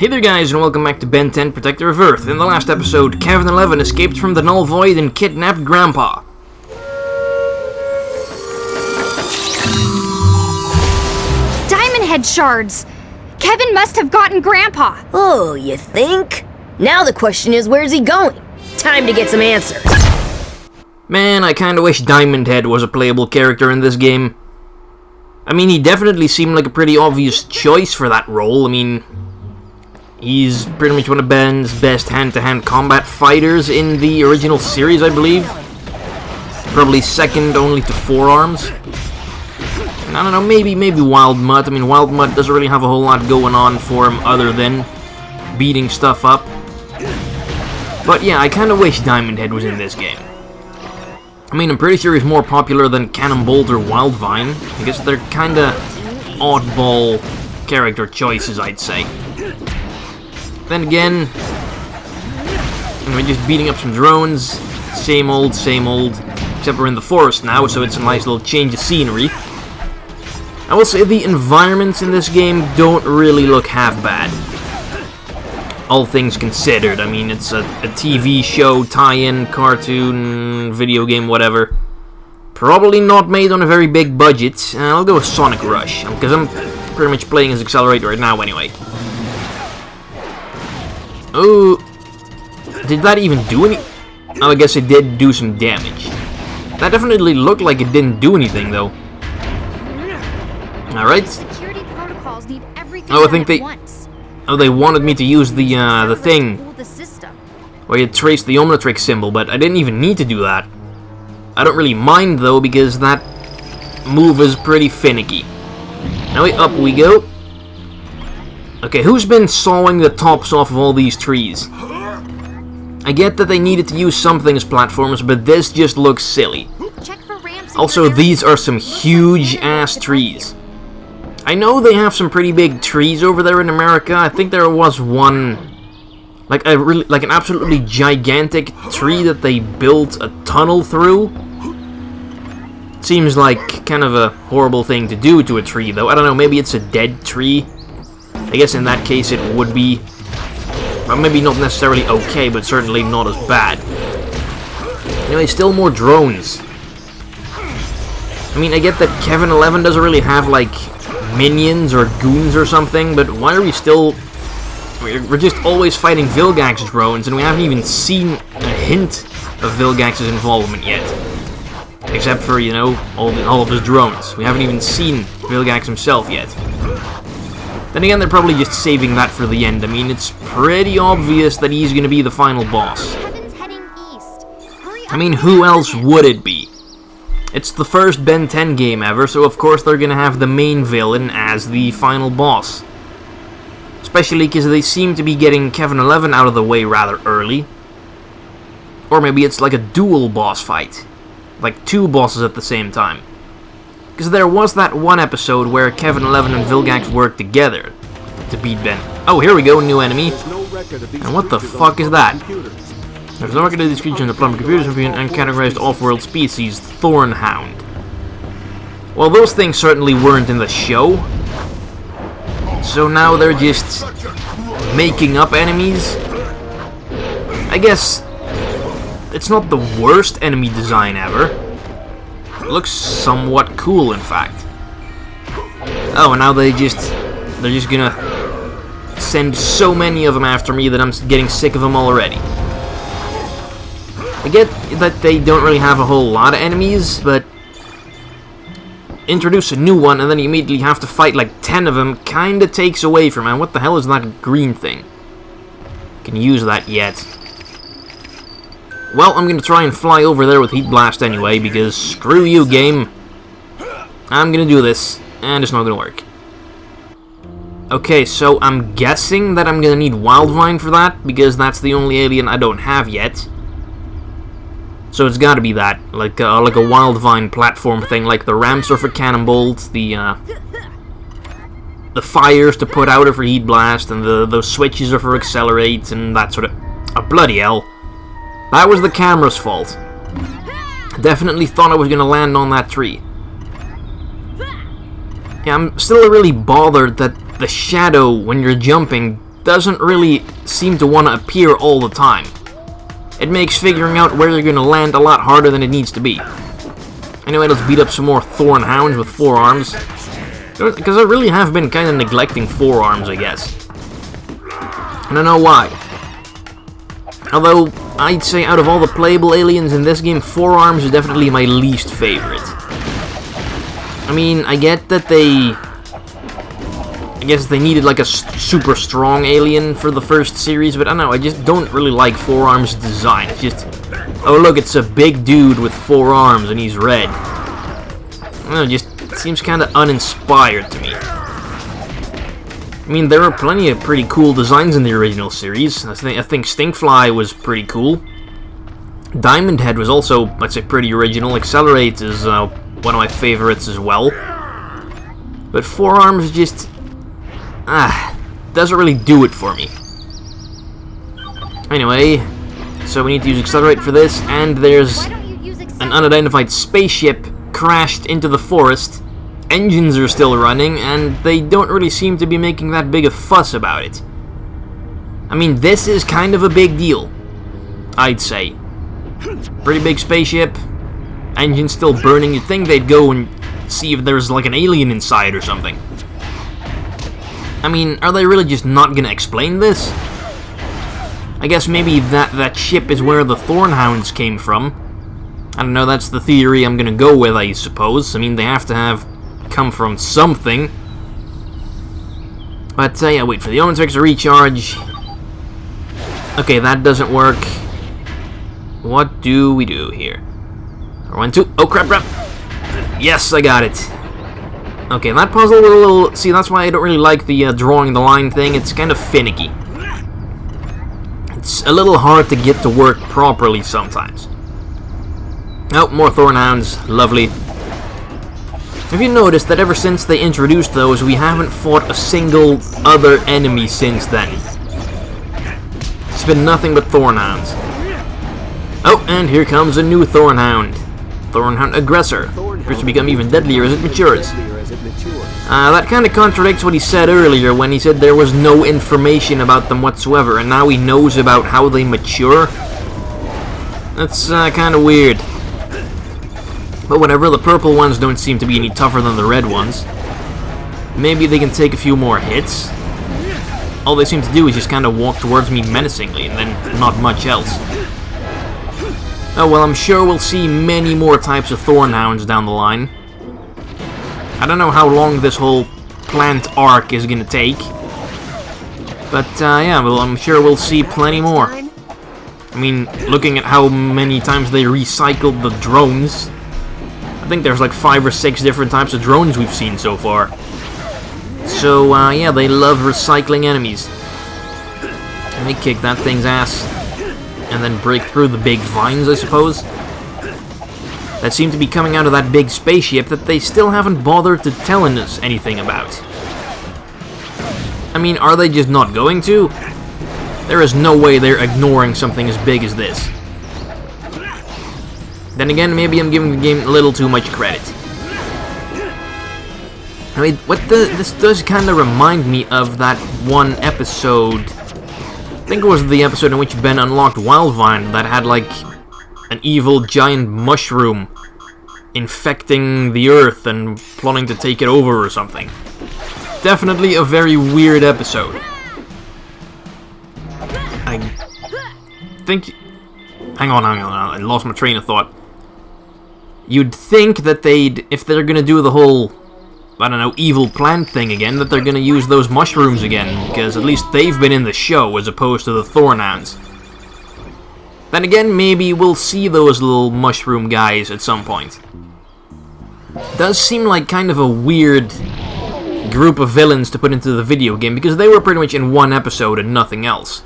Hey there guys, and welcome back to Ben 10 Protector of Earth. In the last episode, Kevin 11 escaped from the Null Void and kidnapped Grandpa. Diamond Head shards! Kevin must have gotten Grandpa! Oh, you think? Now the question is, where's he going? Time to get some answers. Man, I kinda wish Diamond Head was a playable character in this game. I mean, he definitely seemed like a pretty obvious choice for that role. I mean, he's pretty much one of Ben's best hand-to-hand combat fighters in the original series, I believe. Probably second only to Forearms. And I don't know, maybe Wild Mutt. I mean, Wild Mutt doesn't really have a whole lot going on for him other than beating stuff up. But yeah, I kinda wish Diamond Head was in this game. I mean, I'm pretty sure he's more popular than Cannonbolt or Wildvine. I guess they're kinda oddball character choices, I'd say. Then again, we're just beating up some drones. Same old. Except we're in the forest now, so it's a nice little change of scenery. I will say the environments in this game don't really look half bad. All things considered. I mean, it's a TV show, tie-in, cartoon, video game, whatever. Probably not made on a very big budget. I'll go with Sonic Rush, because I'm pretty much playing as Accelerator right now anyway. Oh, did that even do any? Oh, I guess it did do some damage. That definitely looked like it didn't do anything, though. Alright. Security protocols need everything Oh, I think done at once. Oh, they wanted me to use the thing The system. where you trace the Omnitrix symbol, but I didn't even need to do that. I don't really mind, though, because that move is pretty finicky. Now, up we go. Okay, who's been sawing the tops off of all these trees? I get that they needed to use something as platforms, but this just looks silly. Check for ramps. Also, these are some huge-ass trees. I know they have some pretty big trees over there in America. I think there was one, like an absolutely gigantic tree that they built a tunnel through. Seems like kind of a horrible thing to do to a tree, though. I don't know, maybe it's a dead tree. I guess in that case it would be, well, maybe not necessarily okay, but certainly not as bad. Anyway, still more drones. I mean, I get that Kevin 11 doesn't really have, like, minions or goons or something, but why are we still... We're just always fighting Vilgax drones, and we haven't even seen a hint of Vilgax's involvement yet. Except for, you know, all of his drones. We haven't even seen Vilgax himself yet. Then again, they're probably just saving that for the end. I mean, it's pretty obvious that he's gonna be the final boss. Kevin's heading east. Hurry I mean, who else would it be? It's the first Ben 10 game ever, so of course they're gonna have the main villain as the final boss. Especially because they seem to be getting Kevin 11 out of the way rather early. Or maybe it's like a dual boss fight. Like two bosses at the same time. Because there was that one episode where Kevin 11 and Vilgax worked together to beat Ben. Oh, here we go, new enemy. And what the fuck is that? There's no record of this creature in the plumber computers of being uncategorized off-world species, Thornhound. Well, those things certainly weren't in the show. So now they're just making up enemies. I guess it's not the worst enemy design ever. It looks somewhat cool, in fact. Oh, and now they're just gonna send so many of them after me that I'm getting sick of them already. I get that they don't really have a whole lot of enemies, but introduce a new one and then you immediately have to fight like 10 of them kinda takes away from it. What the hell is that green thing? Can use that yet. Well, I'm gonna try and fly over there with Heat Blast anyway, because screw you, game. I'm gonna do this, and it's not gonna work. Okay, so I'm guessing that I'm gonna need Wildvine for that, because that's the only alien I don't have yet. So it's gotta be that, like a Wildvine platform thing, like the ramps are for Cannonbolt, the fires to put out are for Heat Blast, and those switches are for Accelerate, and that sort of... Oh, bloody hell. That was the camera's fault. I definitely thought I was gonna land on that tree. Yeah, I'm still really bothered that the shadow, when you're jumping, doesn't really seem to want to appear all the time. It makes figuring out where you're going to land a lot harder than it needs to be. Anyway, let's beat up some more thorn hounds with forearms. Because I really have been kind of neglecting forearms, I guess. I don't know why. Although, I'd say out of all the playable aliens in this game, forearms is definitely my least favorite. I mean, I get that I guess they needed like a super strong alien for the first series, but I don't know, I just don't really like forearms design. It's just, oh look, it's a big dude with 4 arms and he's red. I don't know, it just seems kind of uninspired to me. I mean, there are plenty of pretty cool designs in the original series. I think Stinkfly was pretty cool. Diamond Head was also, let's say, pretty original. Accelerate is one of my favorites as well. But forearms just... doesn't really do it for me. Anyway, so we need to use Accelerate for this, and there's an unidentified spaceship crashed into the forest. Engines are still running, and they don't really seem to be making that big a fuss about it. I mean, this is kind of a big deal, I'd say. Pretty big spaceship, engine still burning. You'd think they'd go and see if there's like an alien inside or something. I mean, are they really just not gonna explain this? I guess maybe that ship is where the Thornhounds came from. I don't know, that's the theory I'm gonna go with, I suppose. I mean, they have to have come from something. But, yeah, wait for the Omnitrix to recharge. Okay, that doesn't work. What do we do here? 1, 2, oh crap. Yes, I got it. Okay, that puzzle was a little... See, that's why I don't really like the drawing the line thing. It's kind of finicky. It's a little hard to get to work properly sometimes. Oh, more Thornhounds. Lovely. Have you noticed that ever since they introduced those, we haven't fought a single other enemy since then? It's been nothing but Thornhounds. Oh, and here comes a new Thornhound. Thornhound Aggressor. Appears to become even deadlier as it matures. That kind of contradicts what he said earlier when he said there was no information about them whatsoever, and now he knows about how they mature. That's kind of weird. But whatever, the purple ones don't seem to be any tougher than the red ones. Maybe they can take a few more hits. All they seem to do is just kind of walk towards me menacingly, and then not much else. Oh well, I'm sure we'll see many more types of Thornhounds down the line. I don't know how long this whole plant arc is gonna take. But, yeah, well, I'm sure we'll see plenty more. I mean, looking at how many times they recycled the drones, I think there's like 5 or 6 different types of drones we've seen so far. So, yeah, they love recycling enemies. Let me kick that thing's ass. And then break through the big vines, I suppose. That seem to be coming out of that big spaceship that they still haven't bothered to telling us anything about. I mean, are they just not going to? There is no way they're ignoring something as big as this. Then again, maybe I'm giving the game a little too much credit. I mean, this does kind of remind me of that one episode. I think it was the episode in which Ben unlocked Wildvine that had like an evil giant mushroom infecting the earth and plotting to take it over or something. Definitely a very weird episode. I think... Hang on, I lost my train of thought. You'd think that if they're gonna do the whole, I don't know, evil plant thing again, that they're gonna use those mushrooms again, because at least they've been in the show as opposed to the Thornhounds. Then again, maybe we'll see those little mushroom guys at some point. Does seem like kind of a weird group of villains to put into the video game, because they were pretty much in one episode and nothing else.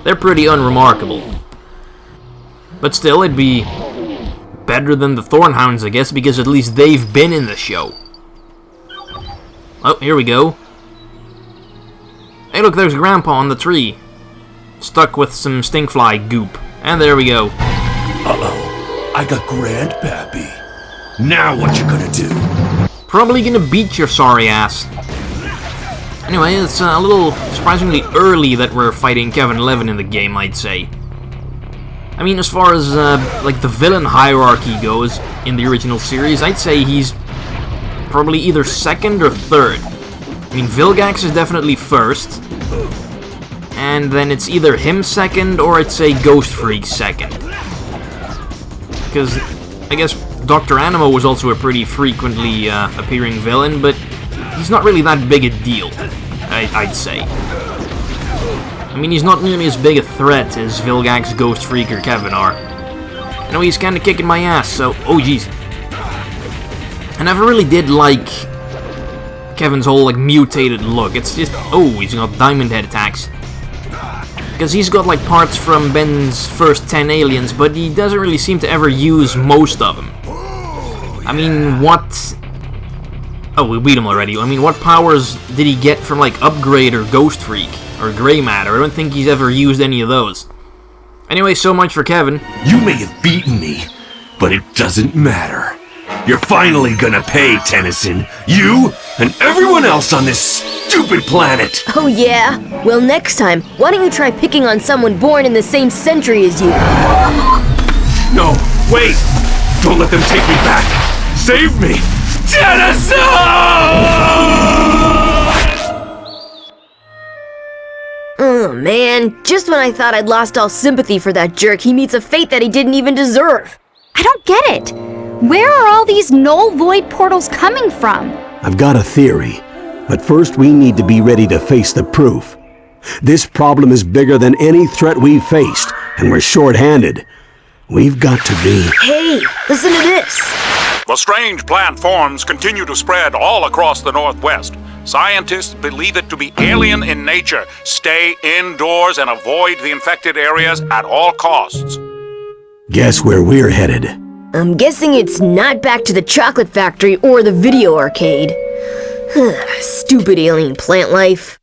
They're pretty unremarkable. But still, it'd be better than the Thornhounds, I guess, because at least they've been in the show. Oh, here we go. Hey look, there's Grandpa on the tree. Stuck with some stinkfly goop. And there we go. Uh-oh. I got Grandpappy. Now what you gonna do? Probably gonna beat your sorry ass. Anyway, it's a little surprisingly early that we're fighting Kevin 11 in the game, I'd say. I mean, as far as, like, the villain hierarchy goes in the original series, I'd say he's probably either second or third. I mean, Vilgax is definitely first, and then it's either him second, or I'd say Ghost Freak second. Because, I guess, Dr. Animo was also a pretty frequently appearing villain, but he's not really that big a deal, I'd say. I mean, he's not nearly as big a threat as Vilgax, Ghost Freak, or Kevin are. I know he's kinda kicking my ass, so... oh, jeez. I never really did like Kevin's whole, like, mutated look. It's just... oh, he's got Diamond Head attacks. Because he's got, like, parts from Ben's first 10 aliens, but he doesn't really seem to ever use most of them. I mean, what... oh, we beat him already. I mean, what powers did he get from, like, Upgrade or Ghost Freak? Or Grey Matter? I don't think he's ever used any of those. Anyway, so much for Kevin. You may have beaten me, but it doesn't matter. You're finally gonna pay, Tennyson. You and everyone else on this stupid planet. Oh yeah? Well, next time, why don't you try picking on someone born in the same century as you? No, wait! Don't let them take me back! Save me! Tennyson! Oh man, just when I thought I'd lost all sympathy for that jerk, he meets a fate that he didn't even deserve. I don't get it. Where are all these null void portals coming from? I've got a theory, but first we need to be ready to face the proof. This problem is bigger than any threat we've faced, and we're short-handed. We've got to be... Hey, listen to this. The strange plant forms continue to spread all across the Northwest. Scientists believe it to be alien in nature. Stay indoors and avoid the infected areas at all costs. Guess where we're headed? I'm guessing it's not back to the chocolate factory or the video arcade. Stupid alien plant life.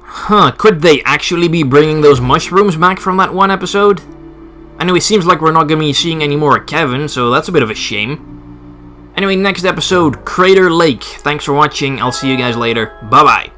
Huh, could they actually be bringing those mushrooms back from that one episode? Anyway, seems like we're not going to be seeing any more of Kevin, so that's a bit of a shame. Anyway, next episode, Crater Lake. Thanks for watching, I'll see you guys later. Bye-bye.